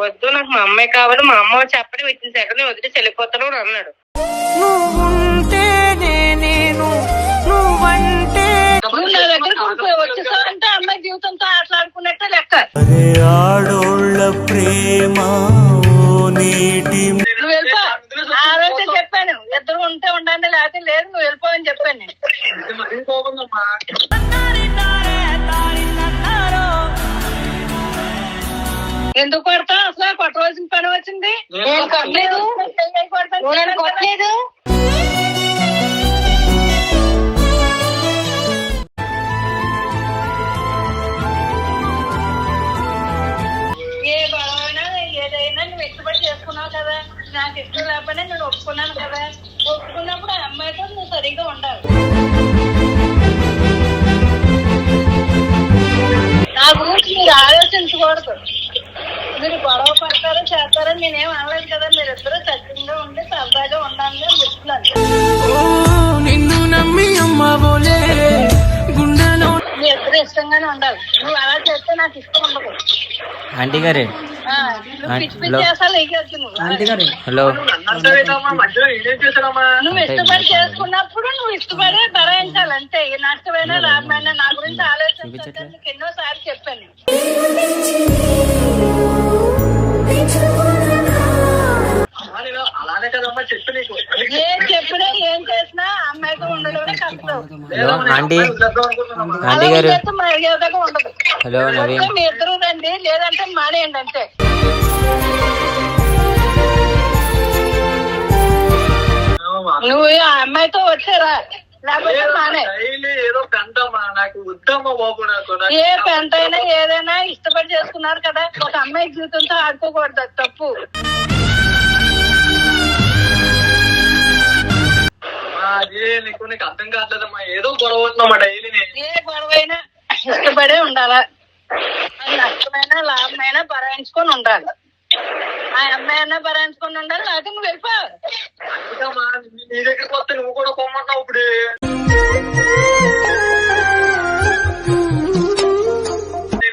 వద్దు, నాకు మా అమ్మాయి కావాలి, మా అమ్మ చెప్పని విత్ సెకండ్ వదిలి వెళ్ళిపోతాను అని అన్నాడు. వచ్చేసారంటే అమ్మాయి జీవితంతో ఆటలాడుకున్నట్టే లెక్క. నువ్వు వెళ్ళిపో. ఆ రోజే చెప్పాను, ఇద్దరు ఉంటే ఉండండి, లేకపోతే లేదు, నువ్వు వెళ్ళిపోవని చెప్పాను నేను. ఎందుకు కొడతావు? అసలు కొట్టవలసిన పని వచ్చింది. కొట్టలేదు. ఏ గొడవైనా ఏదైనా నువ్వు ఇష్టపడి చేసుకున్నావు కదా, నాకు ఇష్టం లేకపోయినా నేను ఒప్పుకున్నాను కదా. ఒప్పుకున్నప్పుడు ఆ అమ్మాయితో నువ్వు సరిగ్గా ఉండాలి. నా గురించి మీరు ఆలోచించకూడదు. మీరు గొడవ పడతారో చేస్తారని నేనేం అనలేదు కదా. మీరిద్దరూ సత్యంగా ఉండి సరదాగా ఉండాలని నేను చెప్తున్నాను. మీ ఇద్దరు ఇష్టంగానే ఉండాలి. నువ్వు అలా చేస్తే నాకు ఇష్టం ఉండదు. ఆంటీ గారు, నువ్వు ఇష్టపడి చేసుకున్నప్పుడు నువ్వు ఇష్టపడే భరాయించాలి అంతే. నష్టమైనా లాభమైనా నా గురించి ఆలోచించాలని నీకు ఎన్నోసార్లు చెప్పాను. ఏం చెప్పినా ఏం చేసినా అమ్మాయితో ఉండడమే కష్టం. మర్యాదగా ఉండదు. మీ ఇద్దరు రండి, లేదంటే మానేయండి అంతే. నువ్వు ఆ అమ్మాయితో వచ్చారా, లేకపోతే మానే. ఏ పెంట అయినా ఏదైనా ఇష్టపడి చేసుకున్నారు కదా. ఒక అమ్మాయి జీవితంతో ఆడుకోకూడదు, తప్పు. అర్థం కావట్లేదమ్మా, ఏదో గొడవ అవుతుందమ్మా డైలీ. ఏ గొడవైనా ఇష్టపడే ఉండాలా. అది నష్టమైనా లాభమైనా భరాయించుకొని ఉండాలి. ఆ అమ్మాయి అన్నా భరాయించుకొని ఉండాలి, లేకపోతే నువ్వు వెళ్ళిపో. నీ దగ్గరికి వస్తే నువ్వు కూడా పొమ్మంటావు. ఇప్పుడు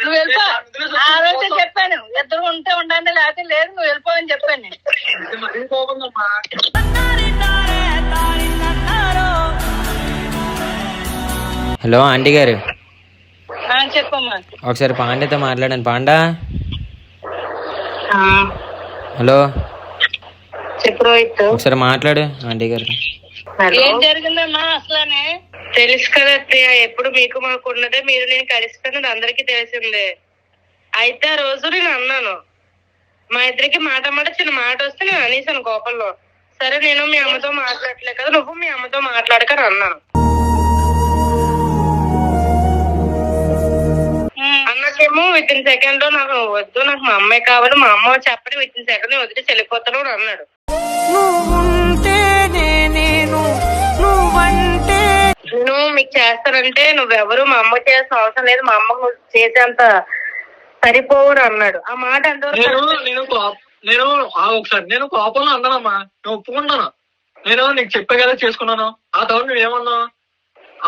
నువ్వు వెళ్ళిపో. ఆ రోజే చెప్పాను, ఇద్దరు ఉంటే ఉండండి, లేకపోతే లేదు, నువ్వు వెళ్ళిపోవని చెప్పాను నేను. మరీ పోకుందమ్మా. హలో ఆంటీ గారు, చెప్పమ్మా. ఒకసారి పాండేతో మాట్లాడాను. పాండా, హలో, చెప్పు. ఒకసారి మాట్లాడు ఆంటీ గారు. ఏం జరిగిందమ్మా అసలనే? తెలుసు కదా అత్తయ్య, ఎప్పుడు మీకు మాకు ఉన్నదే. మీరు నేను కలిసిపోయినది అందరికీ తెలిసిందే. అయితే ఆ రోజు నేను అన్నాను, మా ఇద్దరికి మాట చిన్న మాట వస్తే నేను అనేసాను కోపంలో. సరే నేను మీ అమ్మతో మాట్లాడలే కదా, నువ్వు మీ అమ్మతో మాట్లాడకని అన్నాను. అన్నకేమో విత్ ఇన్ సెకండ్ లో నాకు వద్దు, నాకు మా అమ్మాయి కావాలి, మా అమ్మ చెప్పని విత్ ఇన్ సెకండ్ వదిలి వెళ్ళిపోతాను అని అన్నాడు. నేను మీకు చేస్తానంటే నువ్వెవరు మా అమ్మ చేయాల్సిన అవసరం లేదు, మా అమ్మకు చేసేంత సరిపోవు అన్నాడు. ఆ మాట నేను ఒకసారి నేను కోపంలో అన్నానమ్మా, నేను ఒప్పుకుంటాను. నేను నీకు చెప్పే కదా చేసుకున్నాను. ఆ తర్వాత నువ్వేమన్నావు,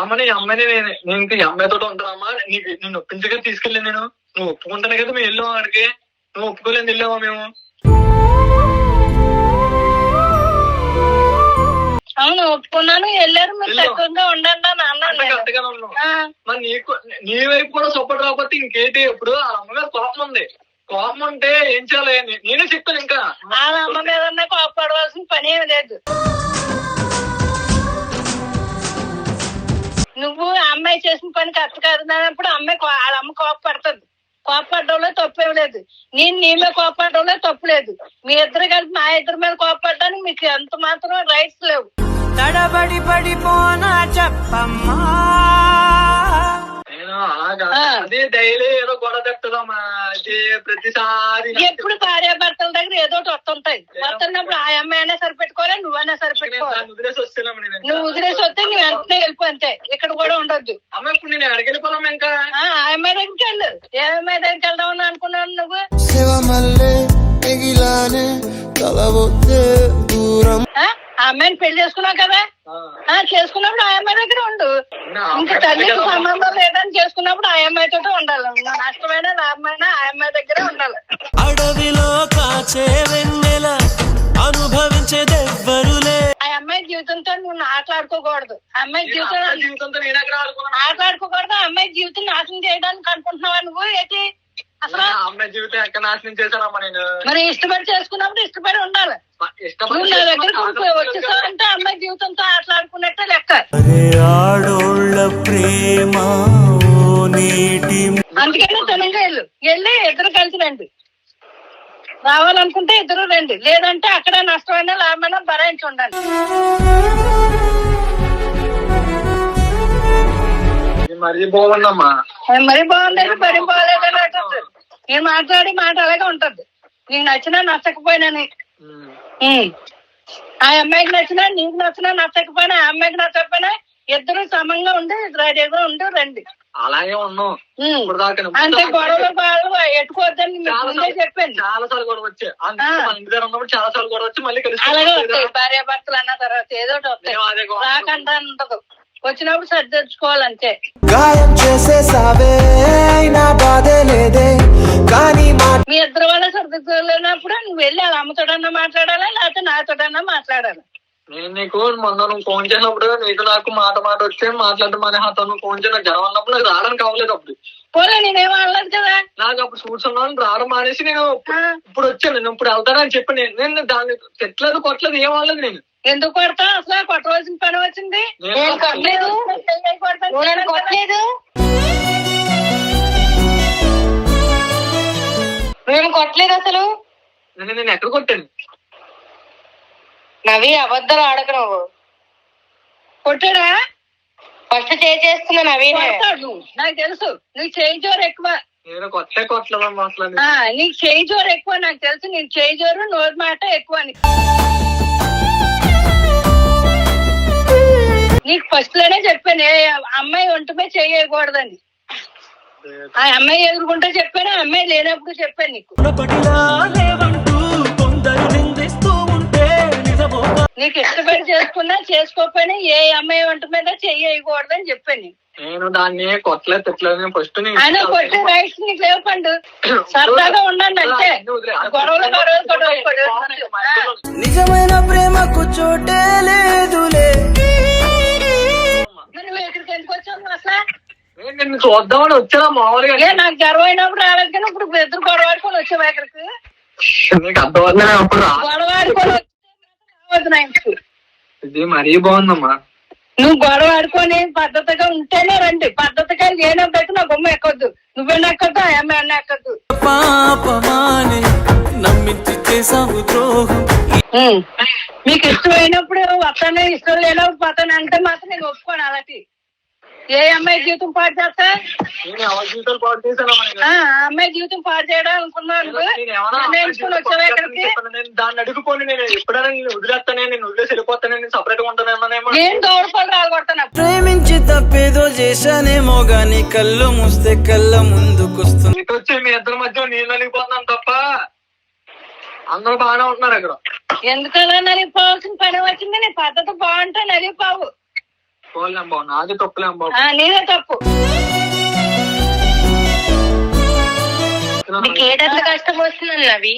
అమ్మని అమ్మాయిని నేను ఇంకా ఈ అమ్మాయితో ఉంటానమ్మా, నీకు నిన్ను ఒప్పించగా తీసుకెళ్ళి నేను. నువ్వు ఒప్పుకుంటానే కదా మేము వెళ్ళాము అక్కడికి. నువ్వు ఒప్పుకోలేదు వెళ్ళావా మేము? అవును ఒప్పుకున్నాను, వెళ్ళారు. మీరు చక్కగా ఉండండి అని అన్నాను. మరి నీ వైపు కూడా సపోర్ట్ రాకపోతే ఇంకేంటి? ఇప్పుడు ఆ అమ్మగారు కోపం ఉంది. కోపం ఉంటే ఏం చేయాలి? నేనే చెప్తాను. ఇంకా ఆ అమ్మ మీద కోపడవలసిన పని ఏమి లేదు. నువ్వు అమ్మాయి చేసిన పని కరెక్ట్ కాదు అన్నప్పుడు అమ్మాయి వాళ్ళ అమ్మ కోపపడుతుంది. కోపపడడంలో తప్పేం లేదు. నేను నీ మీద కోపపడడంలో తప్పు లేదు. మీ ఇద్దరు కలిసి మా ఇద్దరి మీద కోపపడడానికి మీకు ఎంత మాత్రం రైట్స్ లేవు. తడబడి పడిపోనా చెప్పమ్మా. అదే డైలీ ఏదో గొడవ చెప్తుందమ్మా ప్రతిసారి. ఎప్పుడు భార్యాభర్తల దగ్గర ఏదో ఒకటి వస్తుంటాయి. వస్తున్నప్పుడు ఆ అమ్మాయి అయినా సరిపెట్టుకోవాలి, నువ్వైనా సరిపెట్టుకోవాలి. నువ్వు వదిలేసి వస్తే నువ్వు వెంటనే వెళ్ళిపో అంతే. ఇక్కడ కూడా ఉండొద్దు. అమ్మాయి ఇప్పుడు నేను ఎడగెళ్ళిపోదాం. ఇంకా ఆ అమ్మాయి దగ్గరికి వెళ్ళు. ఏ అమ్మాయి దగ్గరికి వెళ్దామని అనుకున్నాను నువ్వు? ఆ అమ్మాయిని పెళ్లి చేసుకున్నావు కదా, చేసుకున్నప్పుడు ఆ అమ్మాయి దగ్గర ఉండు. ఇంకా తల్లికి సంబంధం లేదని చేసుకున్నప్పుడు ఆ అమ్మాయితో ఉండాలి. నష్టమైన లాభమైన ఆ అమ్మాయి దగ్గరే ఉండాలి. దాచే వెన్నెల అనుభవించేదెవ్వరులే. ఆ అమ్మాయి జీవితంతో నువ్వు ఆటలాడుకోకూడదు. ఆ అమ్మాయి జీవితంతో నేను ఎక్కడ ఆడుకున్నాను? ఆటలాడుకోకూడదు. ఆ అమ్మాయి జీవితం నాశనం చేయడానికి అనుకుంటున్నావా నువ్వు? ఏంటి అసలు? ఆ అమ్మాయి జీవితం ఎక్కడ నాశనం చేశానమ్మా నేను? మరి ఇష్టపడి చేసుకున్నప్పుడు ఇష్టపడి ఉండాలి. నువ్వు నా దగ్గరకు వచ్చేసావంటే అమ్మాయి జీవితంతో ఆటలాడుకున్నట్టే లెక్క. అరే ఆడోళ్ళ ప్రేమ ఓ నీటి అందుకనే తనంగా వెళ్ళి ఇద్దరు కలిసి రండి. రావాలనుకుంటే ఇద్దరు రండి, లేదంటే అక్కడ నష్టమైనా లాభమైనా భరాయించి ఉండాలి. మరీ బాగుందమ్మా. మరీ బాగుండేది మరీ బాగోలేదని అంటుంది. నేను మాట్లాడి మాట అలాగే ఉంటది. నీకు నచ్చినా నచ్చకపోయినాని, ఆ అమ్మాయికి నచ్చినా నీకు నచ్చినా నచ్చకపోయినా, ఆ అమ్మాయికి నచ్చకపోయినా ఇద్దరు సమంగా ఉండి రెడీగా ఉండి రండి. అలాగే ఉన్నాం ఇప్పుడు దాకా. అంటే గొడవలు బాగా ఎట్టుకోవద్దని ముందే చెప్పాను. చాలా సార్లు గొడవ వచ్చాయి. ఇంటి దగ్గర ఉన్నప్పుడు చాలా సార్లు గొడవ వచ్చి మళ్ళీ కలిసి అలాగే వస్తాయి భార్యాభర్తలు అన్న తర్వాత ఏదో ఒకటి వస్తాయి. రాకంటే ఉండదు. వచ్చినప్పుడు సర్దించుకోవాలంతే. గాయం చేసేసావే నా బాధే లేదే కానీ మీ ఇద్దరు వల్ల సర్దుకోలేనప్పుడు నువ్వు వెళ్ళి అలా అమ్మతోడన్నా మాట్లాడాలా, లేకపోతే నాతోడన్నా మాట్లాడాలి. నేను నీకు మొన్న నువ్వు ఫోన్ చేసినప్పుడు నీకు నాకు మాట వచ్చే మాట్లాడడం అనే నువ్వు ఫోన్ చేసిన జనం అన్నప్పుడు నాకు రావడానికి అవ్వలేదు. అప్పుడు పోలే నేనేం అనలేదు కదా. నాకు అప్పుడు కూర్చున్నాను రావడం మానేసి నేను ఇప్పుడు వచ్చాను. నేను ఇప్పుడు వెళ్తానని చెప్పి నేను దాన్ని తిట్టలేదు కొట్టలేదు ఏం అవ్వలేదు. నేను ఎందుకు కొడతా? అసలు కొట్టవలసిన పని వచ్చింది. కొట్టలేదు మేము కొట్టలేదు అసలు. నేను ఎక్కడ కొట్టాను? నవి అబద్ధాలు ఆడక నువ్వు. కొట్టాడా? ఫస్ట్ చేస్తున్నా నవీన్. కొడతాడు నాకు తెలుసు. నీకు చేయి జోరు ఎక్కువ. నేను కొట్టలేదమ్మా అసలు. నీకు చేయి జోరు ఎక్కువ నాకు తెలుసు. నీకు చేయి జోరు నోరు మాట ఎక్కువ. నీకు ఫస్ట్ లోనే చెప్పాను అమ్మాయి ఒంటిపై చేయకూడదని. ఆ అమ్మాయి ఎదుర్కొంటే చెప్పాను, ఆ అమ్మాయి లేనప్పుడు చెప్పాను నీకు. నీకు ఇష్టపడి చేసుకున్నా చేసుకోకపోయినా ఏ అమ్మాయి వంట మీద చెయ్యకూడదని చెప్పాను. నేను దాన్ని కొట్టలేదు తిట్టలేదు. ఫస్ట్ ఆయన కొట్టే రైట్స్ నీకు లేవు పండు. సరదాగా ఉండండి అంటే గొడవలు నిజమైన ప్రేమకు చోటే లేదులే. నువ్వు ఎక్కడికి ఎందుకు వచ్చావు అసలు? నిన్ను చూద్దామని వచ్చానా మామూలుగా. నాకు గర్వం అయినప్పుడు రాలేదు కానీ ఇప్పుడు ఇద్దరు గొడవ ఆడుకొని వచ్చావు ఎక్కడికి. నీకు అర్థమవుతుందా? అప్పుడు గొడవ ఆడుకొని రావద్దు నా ఇంటికి. ఇది మరీ బాగుందమ్మా. నువ్వు గొడవ ఆడుకొని పద్ధతిగా ఉంటేనే రండి. పద్ధతిగా లేనప్పుడు నా బొమ్మ ఎక్కొద్దు. నువ్వెన్న ఎక్కద్దు, ఆ అమ్మాయి అన్న ఎక్కద్దు. పాపమాని నమ్మించి చేసావు ద్రోహం. మీకు ఇష్టమైనప్పుడు వస్తానే, ఇష్టం లేనప్పుడు పోతాను అంటే మాత్రం నేను ఒప్పుకోను. అలాంటి ఏ అమ్మాయి జీవితం పాడు చేస్తా? నేను ఎవరి జీవితాలు పాటు చేశానమ్మా? ఆ అమ్మాయి జీవితం పాడు చేయడం అనుకున్నాను. వచ్చావా ఎక్కడికి? నేను దాన్ని అడుగుపోయి నేను ఎప్పుడైనా నేను వదిలేస్తానే, నేను వదిలేసి వెళ్ళిపోతానే, నేను సపరేట్ గా ఉంటానేమో. నేను దౌడపడి రాలగొడతాను. ప్రేమించి తప్పేదో చేశానేమో గాని కళ్ళు మూస్తే కళ్ళ ముందుకొస్తుంది. ఇటు వచ్చి మీ ఇద్దరి మధ్య నేను నలిగిపోతున్నాను తప్ప అందరూ బాగానే ఉంటున్నారు ఇక్కడ. ఎందుకలా నలిగిపోవాల్సిన పని వచ్చింది? నీ పద్ధతి బాగుంటే నలిగిపోవు. పోలేం బాబు, నాది తప్పులేం బాబు. నీదే తప్పు. నీకు ఏదంత కష్టం వస్తుందని నవి,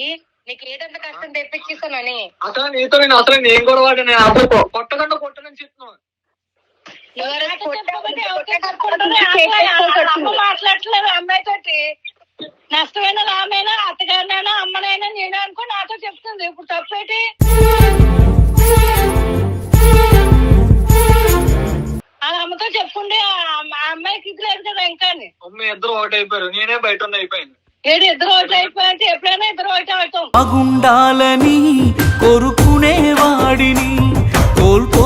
నీకు ఏదంత కష్టం తెప్పించేసానని. అసలు నీతో నేను అసలు నేను కూడా వాడు నేను అసలు కొట్టకుండా కొట్టనని చెప్తున్నాను. మాట్లాడట్లేదు అమ్మాయి తోటి. నష్టమైన లాభమైనా అత్తగారినైనా అమ్మనైనా నేను అనుకో నాతో చెప్తుంది. ఇప్పుడు తప్పేటి? ఆ అమ్మతో చెప్పుకుంటే ఆ అమ్మాయికి ఇది లేదు కదా. ఇంకా అమ్మ ఇద్దరు ఒకటి అయిపోయారు, నేనే బయట అయిపోయింది. ఏడు ఇద్దరు ఒకటి అయిపోయారంటే ఎప్పుడైనా ఇద్దరు ఒకటి అవుతాం. బాగుండాలని కోరుకునే వాడిని కోల్పో.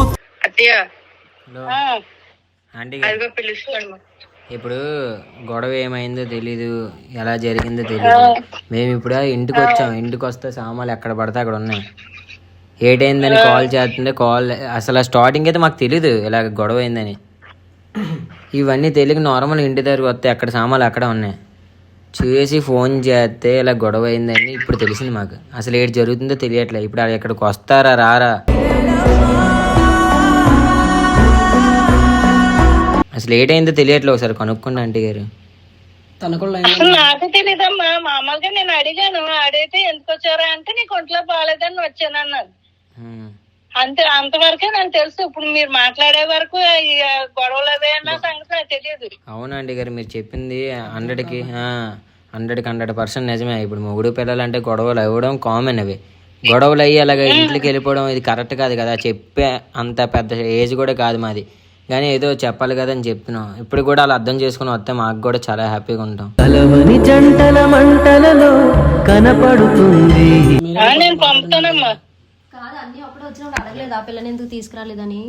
ఆంటీ గారు పిలుస్తాను. ఇప్పుడు గొడవ ఏమైందో తెలీదు, ఎలా జరిగిందో తెలీదు. మేము ఇప్పుడు ఇంటికి వచ్చాం. ఇంటికి వస్తే సామాన్లు ఎక్కడ పడితే అక్కడ ఉన్నాయి. ఏటైందని కాల్ చేస్తుంటే కాల్ అసలు స్టార్టింగ్ అయితే మాకు తెలీదు ఇలా గొడవ అయిందని. ఇవన్నీ తెలియక నార్మల్ ఇంటి దగ్గరకు వస్తే ఎక్కడ సామాన్లు అక్కడ ఉన్నాయి. చేసి ఫోన్ చేస్తే ఇలా గొడవ అయిందని ఇప్పుడు తెలిసింది మాకు. అసలు ఏడు జరుగుతుందో తెలియట్లే. ఇప్పుడు ఎక్కడికి వస్తారా రారా అసలు ఏటైందో తెలియట్లే. ఒకసారి కనుక్కోండి ఆంటీ గారు. అసలు నాకు తెలీదమ్మా. మామూలుగా నేను అడిగాను, అడిగితే ఎందుకు వచ్చారా అంటే నీకు ఒంట్లో బాగాలేదని వచ్చాను అన్నది. అంతే, అంతవరకే నాకు తెలుసు. ఇప్పుడు మీరు మాట్లాడే వరకు ఈ గొడవలు అవే అన్న సంగతి నాకు తెలియదు. అవునండి గారు, మీరు చెప్పింది 100కి 100% నిజమే. ఇప్పుడు మొగుడు పిల్లలు అంటే గొడవలు అవ్వడం కామన్. అవి గొడవలు అయ్యి అలాగే ఇంట్లోకి వెళ్ళిపోవడం ఇది కరెక్ట్ కాదు కదా. చెప్పే అంత పెద్ద ఏజ్ కూడా కాదు మాది, కానీ ఏదో చెప్పాలి కదా అని చెప్తున్నాం. ఇప్పుడు కూడా అలా అర్థం చేసుకుని వస్తే మాకు కూడా చాలా హ్యాపీగా ఉంటాం. కలవని జంటల మంటలలో కనపడుతుంది. నేను పంపుతానమ్మా. కాదు, అన్ని అప్పుడు వచ్చినప్పుడు అడగలేదు ఆ పిల్లని ఎందుకు తీసుకురాలేదని.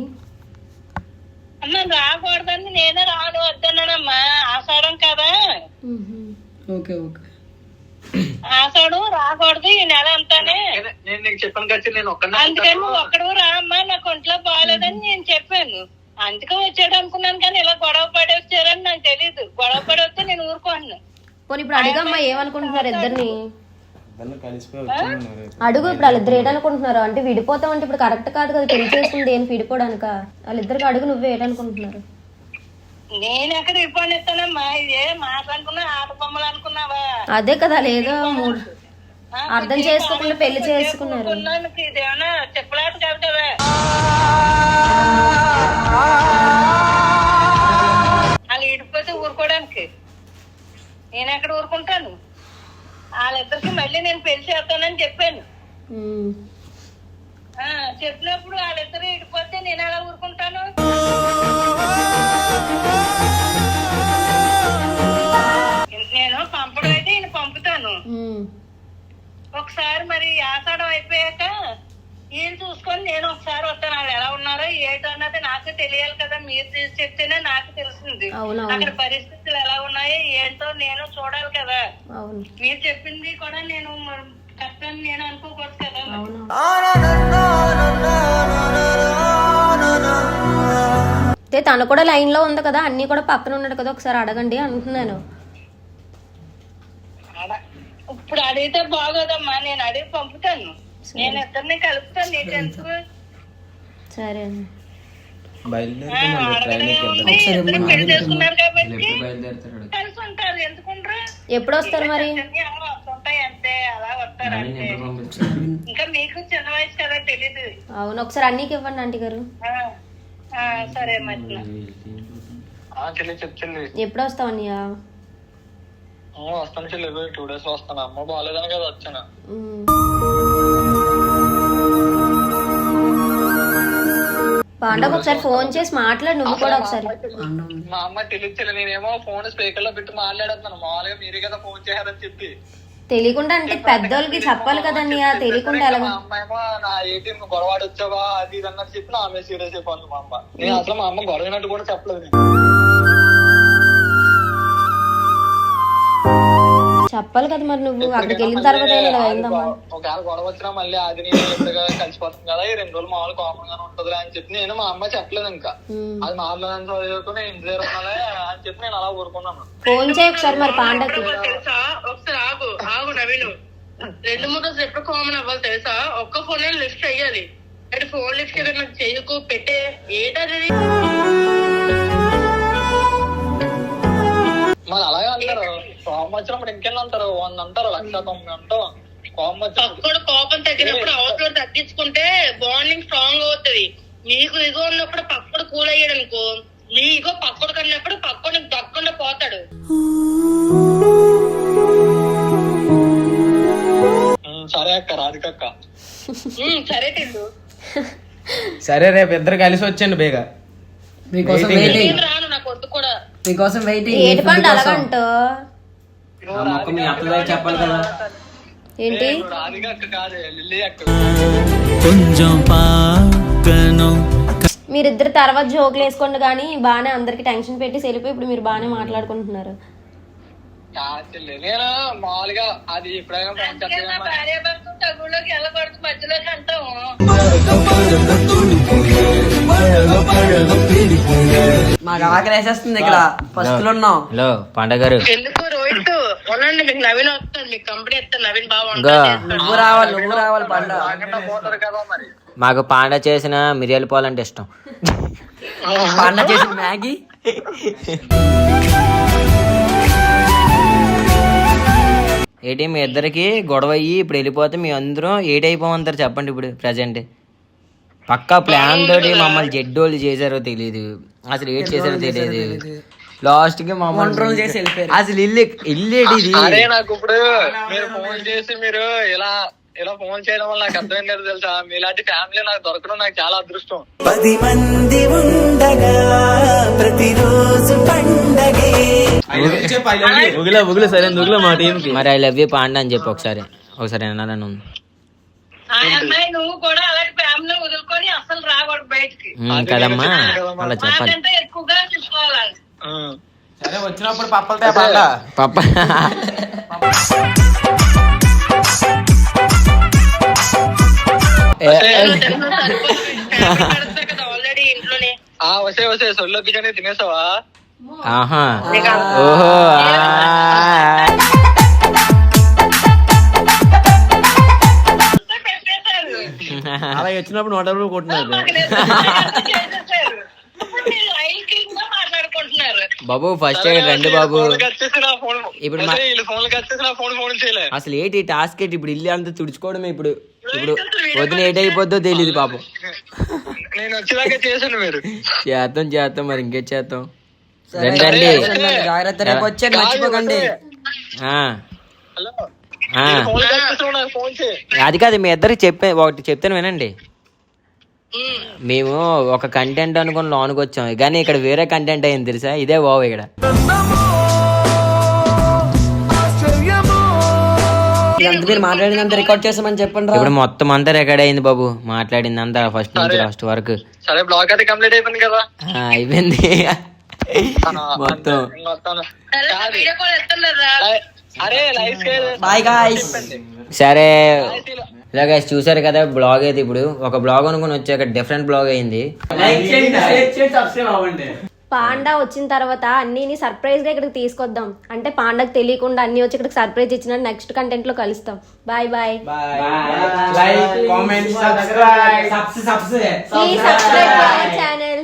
అమ్మ రాకూడదని నేనే రాను వద్దన్నానమ్మా. ఆషాఢం కదా, ఆషాఢం రాకూడదు ఈ నెల అంతానే. నేను నీకు చెప్పాను కదా, నేను అందుకని నువ్వు ఒక్కడు రా అమ్మా, నాకు ఒంట్లో బాగాలేదని నేను చెప్పాను. అందుకే వచ్చాడు అనుకున్నాను, కానీ ఇలా గొడవ పడి వచ్చారని నాకు తెలీదు. గొడవ పడి వస్తే నేను ఊరుకోను. పోనీ ఇప్పుడు అడుగమ్మా ఏమనుకుంటున్నారు ఇద్దరిని అడుగు. ఇప్పుడు వాళ్ళిద్దరు ఏటనుకుంటున్నారు అంటే విడిపోతాం అంటే ఇప్పుడు కరెక్ట్ కాదు కదా. పెళ్లి చేసుకుంది ఏం విడిపోవడానిక? వాళ్ళిద్దరికి అడుగు, నువ్వే ఏటనుకుంటున్నారు? నేను ఎక్కడ ఇబ్బంది ఇస్తానమ్మా. ఇదే మాట్లాడుకున్నా ఆట బొమ్మలు అనుకున్నావా? అదే కదా, లేదో మూడు అర్థం చేసుకోకుండా పెళ్లి చేసుకున్నారు. ఇదేమన్నా చెప్పలేట కాదు కదా. వాళ్ళు ఇడిపోతే ఊరుకోవడానికి నేను ఎక్కడ ఊరుకుంటాను? వాళ్ళిద్దరికి మళ్ళీ నేను పెళ్లి చేస్తానని చెప్పాను. చెప్పినప్పుడు వాళ్ళిద్దరు ఇడిపోతే నేను ఎలా ఊరుకుంటాను? నేను పంపడం అయితే ఈయన పంపుతాను. ఒకసారి మరి ఆషాఢం అయిపోయాక ఈయన చూసుకొని నేను ఒకసారి వస్తాను. వాళ్ళు ఎలా ఉన్నారో ఏటో అన్నది నాకు తెలియాలి కదా. మీరు చెప్తేనే నాకు తెలిసింది అక్కడ పరిస్థితులు ఎలా ఉన్నాయో ఏంటో నేను చూడాలి కదా. మీరు చెప్పింది కూడా నేను కష్టాన్ని నేను అనుకోకూడదు కదా. తను కూడా లైన్ లో ఉంది కదా, అన్ని కూడా పక్కన ఉన్నాడు కదా, ఒకసారి అడగండి అంటున్నాను. ఇప్పుడు అడిగితే బాగోదమ్మా. నేను అడిగి పంపుతాను. నేను ఇద్దరిని కలుపుతాను. నీకెందుకు? సరే పెళ్లి చేసుకున్నారు కాబట్టి కలిసి ఉంటారు. ఎందుకుంటారు? ఎప్పుడు వస్తారు మరి? వస్తుంటాయి అంతే, అలా వస్తారు అంతే. ఇంకా మీకు చిన్న వయసు కదా, తెలీదు. అవును, ఒకసారి అన్నికి ఇవ్వండి ఆంటీ గారు. సరే మరి చెల్లి ఎప్పుడు వస్తావు అన్నయ్య? వస్తాను చెల్లి, 2 days లో వస్తాను. అమ్మ బాగాలేదని కదా వచ్చాను. పాండవ్ ఒకసారి ఫోన్ చేసి మాట్లాడు, నువ్వు కూడా ఒకసారి. మా అమ్మ తెలియదు, నేనేమో ఫోన్ స్పీకర్ లో పెట్టి మాట్లాడుతున్నాను. మామూలుగా మీరే కదా ఫోన్ చేయాలని చెప్పి. తెలియకుండా అంటే పెద్దోళ్ళకి చెప్పాలి కదన్నయ్య, తెలియకుండా ఎలా? మా అమ్మ ఏమో నా ఏటీఎం గొడవాడు వచ్చావా అది ఇది అన్నట్టు చెప్పి నా ఆమె సీరియస్ అయిపోతుంది మా అమ్మ. నేను అసలు మా అమ్మ గొడవనట్టు కూడా చెప్పలేదు. చెప్పాలి కదా మరి, నువ్వు అక్కడికి వెళ్ళిన తర్వాత ఒకవేళ గొడవ వచ్చినా మళ్ళీ అది నేను ఎప్పుడుగా కలిసిపోతుంది కదా, ఈ 2 రోజులు మామూలు కామన్ గానే ఉంటది అని చెప్పి నేను మా అమ్మ చెప్పలేదు. ఇంకా అది మాట్లాడని చదువుకుని ఇంటి దగ్గర ఉన్నాలే అని చెప్పి నేను అలా ఊరుకున్నాను. ఫోన్ చేయ ఒకసారి మరి పాండకి. ఒకసారి ఆగు నవీను. 2-3 రోజులు ఎప్పుడు కామన్ అవ్వాలి తెలుసా? ఒక్క ఫోన్ లిఫ్ట్ అయ్యాలి. అంటే ఫోన్ లిఫ్ట్ చేయడం నాకు చెయ్యకు పెట్టే ఏటది. మరి అలాగే అంటారు. కోపం వచ్చినప్పుడు ఇంకెళ్ళి అంటారు, 100 అంటారు, 1,90 అంటాం. కోపం వచ్చినప్పుడు కోపం తగ్గినప్పుడు అవసరం తగ్గించుకుంటే బాండింగ్ స్ట్రాంగ్ అవుతుంది. నీకు ఇగో ఉన్నప్పుడు పక్కడు కూల్ అయ్యాడు అనుకో, నీ ఇగో పక్కడు కన్నప్పుడు పక్కడు దక్కకుండా పోతాడు. సరే అక్క, రాధికక్క. సరే తిండు. సరే, రేపు ఇద్దరు కలిసి వచ్చండి బేగా. రాను, నాకు వద్దు కూడా. మీకోసం వెయిటింగ్. ఏటి పండు అలాగంటూ చెప్పాలి కదా. ఏంటి? రాధికక్క కాదు, లిల్లీ అక్క. కొంచెం పాకను. మీరిద్దరు తర్వాత జోకులు వేసుకోండి కానీ బాగానే అందరికి టెన్షన్ పెట్టి వెళ్ళిపోయి ఇప్పుడు మీరు బాగానే మాట్లాడుకుంటున్నారు. నేను మామూలుగా అది ఎప్పుడైనా భార్య భర్త తగులోకి వెళ్ళకూడదు, మధ్యలోకి అంటాము. మాకు ఆకలి వేసేస్తుంది ఇక్కడ, ఫస్ట్ లో ఉన్నాం. హలో పండగ గారు. ఎందుకు రోహిత్ ఉండండి, మీకు నవీన్ వస్తాడు, మీకు కంపెనీ ఇస్తాను. నవీన్ బాగా నువ్వు రావాలి పండుగ. పోతారు కదా మరి. మాకు పాండ చేసిన మిరియాల పాలు అంటే ఇష్టం. పండుగ చేసిన మ్యాగీ ఏంటి మీ ఇద్దరికి గొడవ అయ్యి ఇప్పుడు వెళ్ళిపోతే మీ అందరూ ఏటైపోమంటారు చెప్పండి ఇప్పుడు ప్రజెంట్. పక్కా ప్లాన్ తోటి మమ్మల్ని జడ్డోళ్ళు చేశారో తెలియదు, అసలు ఏం చేశారో తెలియదు. లాస్ట్ కి మమ్మల్ని చేసి వెళ్ళిపోయారు. అసలు ఇల్లేటి ఇది. అరే నాకు ఇప్పుడు మీరు ఫోన్ చేసి మీరు ఇలా ఇలా ఫోన్ చేయడం వల్ల నాకు అర్థం లేదు తెలుసా. మీలాంటి ఫ్యామిలీ నాకు దొరకడం నాకు చాలా అదృష్టం. 10 మంది ఉండగా ప్రతిరోజు పండగే. మరి ఐ లవ్ యూ పాండా అని చెప్పి ఒకసారి అన్నాను. ఆ అమ్మాయి నువ్వు కూడా అలాంటి ఫ్యామిలీ వదులుకొని అసలు రాకూడదు బయటికి. కదమ్మా అలా చెప్పాలి. నాకంటే ఎక్కువగా చూసుకోవాలి. పప్ప ఆల్రెడీ ఇంట్లోనే వసే సొల్లో బిర్యానీ తినేసావా? ఆహా ఓహో అలా వచ్చినప్పుడు 100 రూపాయలు కొట్టినారు. మాట్లాడుకుంటున్నారు. బాబు ఫస్ట్ ఎయిడ్ రండి బాబు. ఇప్పుడు ఫోన్ చేయలే. అసలు ఏంటి టాస్క్ ఏంటి ఇప్పుడు? ఇల్లు అంతా తుడుచుకోవడమే. ఇప్పుడు వదిన ఏటైపోద్దో తెలియదు పాపం. నేను వచ్చేదాకా చేశాను మీరు. చేద్దాం మరి ఇంకేం చేద్దాం. రండి జాగ్రత్త, రేపు వచ్చాక మర్చిపోకండి. హలో ఆ, ఫోన్ చేయి. అది కాదు మీ ఇద్దరికి ఒకటి చెప్తాను వినండి. మేము ఒక కంటెంట్ అనుకుని లోనికి వచ్చాం, కానీ ఇక్కడ వేరే కంటెంట్ అయింది తెలుసా. ఇదే బాబు ఇక్కడ ఇదంతా మీరు మాట్లాడినంత రికార్డ్ చేస్తామని చెప్పండి. ఇప్పుడు మొత్తం అంతా రికార్డ్ అయింది బాబు, మాట్లాడింది అంతా ఫస్ట్ నుంచి లాస్ట్ వరకు. సరే బ్లాగ్ అయితే కంప్లీట్ అయిపోయింది కదా. అయిపోయింది మొత్తం. వీడియో కాల్ ఎత్తలేదా? అరే లైఫ్ బాయ్ గాయ్స్. సరే ఇలా గైస్ చూసారు కదా బ్లాగ్ అయితే. ఇప్పుడు ఒక బ్లాగ్ అనుకుని వచ్చాక డిఫరెంట్ బ్లాగ్ అయింది. పాండా వచ్చిన తర్వాత అన్నీని సర్ప్రైజ్ గా ఇక్కడికి తీసుకొద్దాం. అంటే పాండాకి తెలియకుండా అన్ని వచ్చి ఇక్కడికి సర్ప్రైజ్ ఇచ్చిన నెక్స్ట్ కంటెంట్ లో కలుస్తాం. Bye bye. Please subscribe channel.